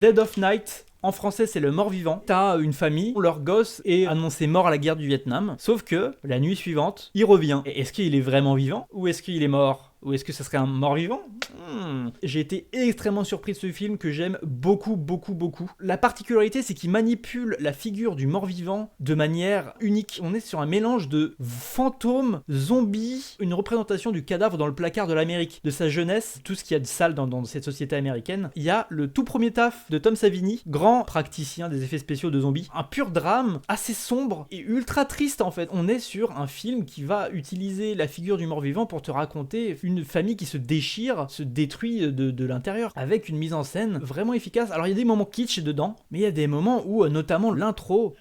Dead of Night, en français c'est le mort-vivant. T'as une famille, leur gosse est annoncé mort à la guerre du Vietnam, sauf que la nuit suivante, il revient. Et est-ce qu'il est vraiment vivant ou est-ce qu'il est mort? Ou est-ce que ça serait un mort-vivant? J'ai été extrêmement surpris de ce film que j'aime beaucoup. La particularité, c'est qu'il manipule la figure du mort-vivant de manière unique. On est sur un mélange de fantôme, zombie, une représentation du cadavre dans le placard de l'Amérique, de sa jeunesse, tout ce qu'il y a de sale dans cette société américaine. Il y a le tout premier taf de Tom Savini, grand praticien des effets spéciaux de zombies. Un pur drame, assez sombre et ultra triste en fait. On est sur un film qui va utiliser la figure du mort-vivant pour te raconter une famille qui se déchire, se détruit de l'intérieur, avec une mise en scène vraiment efficace. Alors il y a des moments kitsch dedans, mais il y a des moments où, notamment l'intro,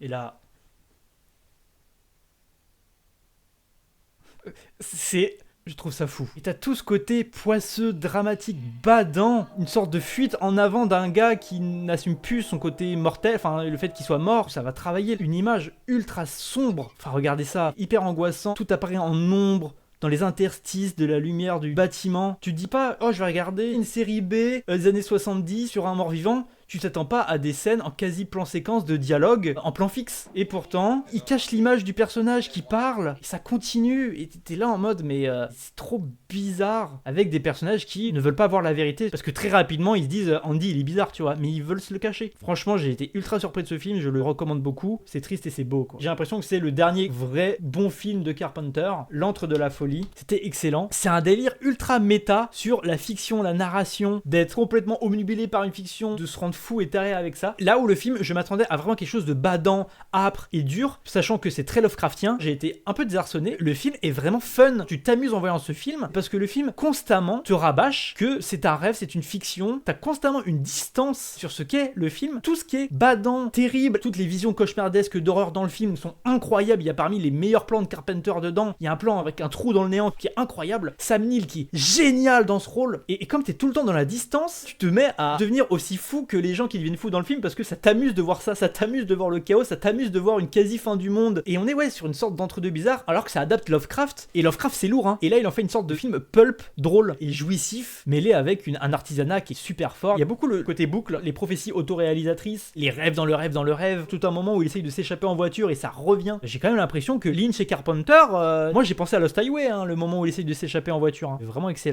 et là, je trouve ça fou. Et t'as tout ce côté poisseux, dramatique, badant, une sorte de fuite en avant d'un gars qui n'assume plus son côté mortel, enfin le fait qu'il soit mort, ça va travailler une image ultra sombre. Enfin regardez ça, hyper angoissant, tout apparaît en ombre, dans les interstices de la lumière du bâtiment. Tu te dis pas, oh je vais regarder une série B des années 70 sur un mort-vivant. Tu t'attends pas à des scènes en quasi plan séquence de dialogue en plan fixe. Et pourtant, il cache l'image du personnage qui parle, et ça continue, et t'es là en mode, mais c'est trop bizarre, avec des personnages qui ne veulent pas voir la vérité, parce que très rapidement, ils se disent, Andy, il est bizarre, tu vois, mais ils veulent se le cacher. Franchement, j'ai été ultra surpris de ce film, je le recommande beaucoup, c'est triste et c'est beau, quoi. J'ai l'impression que c'est le dernier vrai bon film de Carpenter, L'Antre de la Folie. C'était excellent. C'est un délire ultra méta sur la fiction, la narration, d'être complètement omnibulé par une fiction, de se rendre fou et taré avec ça. Là où le film, je m'attendais à vraiment quelque chose de badant, âpre et dur, sachant que c'est très Lovecraftien, j'ai été un peu désarçonné. Le film est vraiment fun. Tu t'amuses en voyant ce film parce que le film constamment te rabâche que c'est un rêve, c'est une fiction. T'as constamment une distance sur ce qu'est le film. Tout ce qui est badant, terrible, toutes les visions cauchemardesques d'horreur dans le film sont incroyables. Il y a parmi les meilleurs plans de Carpenter dedans. Il y a un plan avec un trou dans le néant qui est incroyable. Sam Neill qui est génial dans ce rôle. Et comme t'es tout le temps dans la distance, tu te mets à devenir aussi fou que les gens qui deviennent fous dans le film parce que ça t'amuse de voir ça t'amuse de voir le chaos, ça t'amuse de voir une quasi fin du monde. Et on est sur une sorte d'entre-deux bizarre alors que ça adapte Lovecraft. Et Lovecraft c'est lourd, hein. Et là il en fait une sorte de film pulp, drôle et jouissif, mêlé avec un artisanat qui est super fort. Il y a beaucoup le côté boucle, les prophéties autoréalisatrices, les rêves dans le rêve dans le rêve, tout un moment où il essaye de s'échapper en voiture et ça revient. J'ai quand même l'impression que Lynch et Carpenter, moi j'ai pensé à Lost Highway, hein, le moment où il essaye de s'échapper en voiture, hein. C'est vraiment excellent.